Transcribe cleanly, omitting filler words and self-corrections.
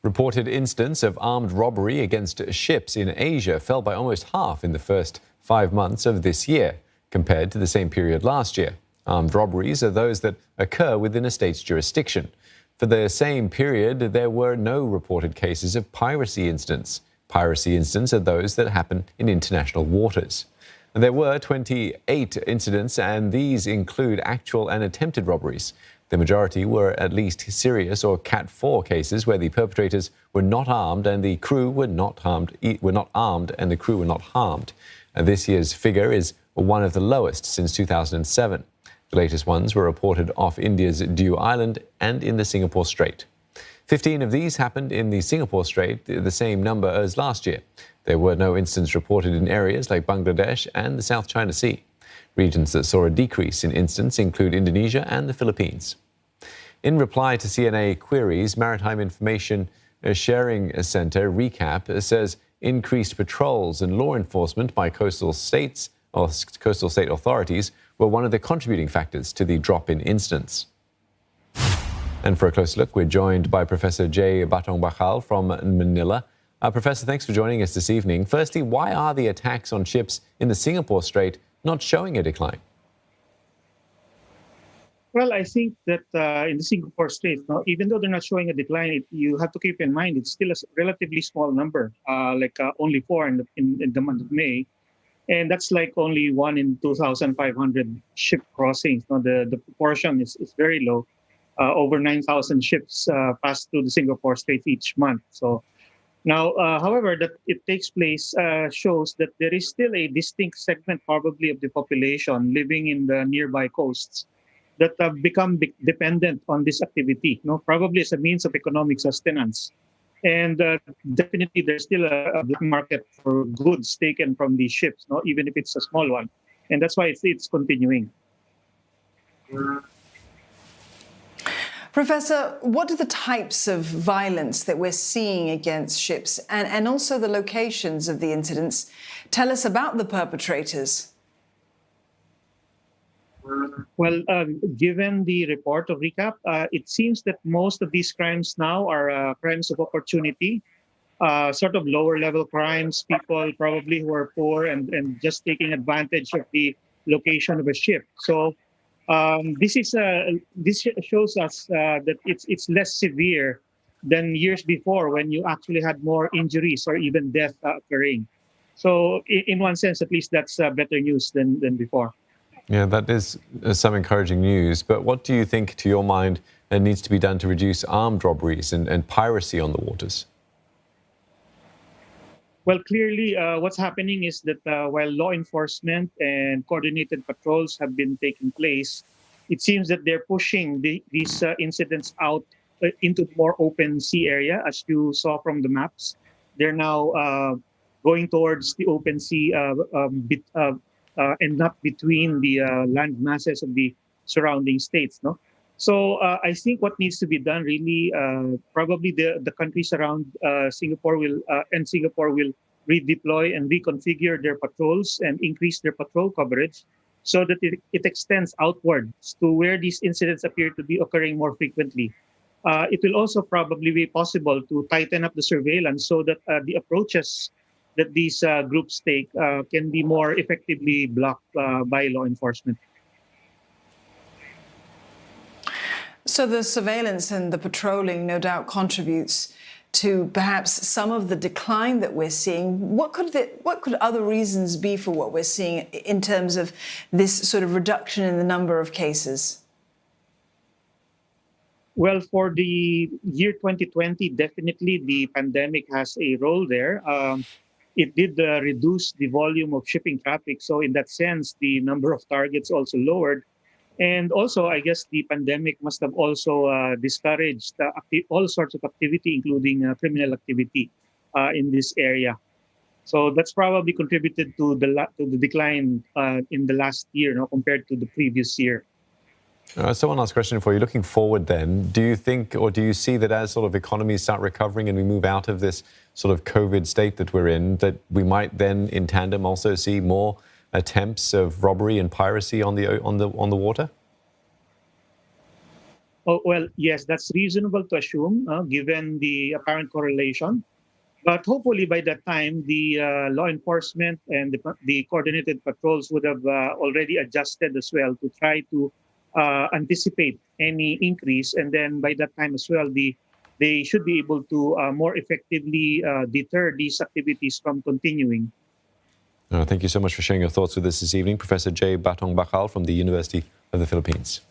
Reported incidents of armed robbery against ships in Asia fell by almost half in the first 5 months of this year, compared to the same period last year. Armed robberies are those that occur within a state's jurisdiction. For the same period, there were no reported cases of piracy incidents. Piracy incidents are those that happen in international waters. There were 28 incidents, and these include actual and attempted robberies. The majority were at least serious or Cat 4 cases where the perpetrators were not armed and the crew were not armed and the crew were not harmed. And this year's figure is one of the lowest since 2007. The latest ones were reported off India's Diu Island and in the Singapore Strait. 15 of these happened in the Singapore Strait, the same number as last year. There were no incidents reported in areas like Bangladesh and the South China Sea. Regions that saw a decrease in incidents include Indonesia and the Philippines. In reply to CNA queries, Maritime Information Sharing Center, RECAP, says increased patrols and law enforcement by coastal state authorities were one of the contributing factors to the drop in incidents. And for a closer look, we're joined by Professor Jay Batongbacal from Manila. Professor, thanks for joining us this evening. Firstly, why are the attacks on ships in the Singapore Strait not showing a decline? Well, I think that in the Singapore Strait, even though they're not showing a decline, you have to keep in mind it's still a relatively small number, only 4 in the month of May. And that's like only 1 in 2,500 ship crossings. The proportion is very low. Over 9,000 ships pass through the Singapore Strait each month. So now, however, that it takes place shows that there is still a distinct segment probably of the population living in the nearby coasts that have become dependent on this activity, probably as a means of economic sustenance. And definitely there's still a black market for goods taken from these ships, even if it's a small one. And that's why it's continuing. Professor, what are the types of violence that we're seeing against ships and also the locations of the incidents? Tell us about the perpetrators. Well, given the report of RECAP, it seems that most of these crimes now are crimes of opportunity, sort of lower level crimes, people probably who are poor and just taking advantage of the location of a ship. So this shows us that it's less severe than years before when you actually had more injuries or even death occurring. So in one sense, at least that's better news than before. Yeah, that is some encouraging news. But what do you think, to your mind, needs to be done to reduce armed robberies and piracy on the waters? Well, clearly, what's happening is that while law enforcement and coordinated patrols have been taking place, it seems that they're pushing these incidents out into more open sea area, as you saw from the maps. They're now going towards the open sea and not between the land masses of the surrounding states. So I think what needs to be done really, probably the countries around Singapore will redeploy and reconfigure their patrols and increase their patrol coverage so that it extends outwards to where these incidents appear to be occurring more frequently. It will also probably be possible to tighten up the surveillance so that the approaches that these groups take can be more effectively blocked by law enforcement. So the surveillance and the patrolling no doubt contributes to perhaps some of the decline that we're seeing. What could other reasons be for what we're seeing in terms of this sort of reduction in the number of cases? Well, for the year 2020, definitely the pandemic has a role there. It did reduce the volume of shipping traffic. So in that sense, the number of targets also lowered. And also, I guess the pandemic must have also discouraged all sorts of activity, including criminal activity in this area. So that's probably contributed to the decline in the last year, compared to the previous year. So one last question for you. Looking forward then, do you think or do you see that as sort of economies start recovering and we move out of this sort of COVID state that we're in, that we might then in tandem also see more attempts of robbery and piracy on the water? Oh, well, yes, that's reasonable to assume, given the apparent correlation. But hopefully, by that time, the law enforcement and the coordinated patrols would have already adjusted as well to try to anticipate any increase. And then by that time as well, they should be able to more effectively deter these activities from continuing. Thank you so much for sharing your thoughts with us this evening, Professor Jay Batongbacal from the University of the Philippines.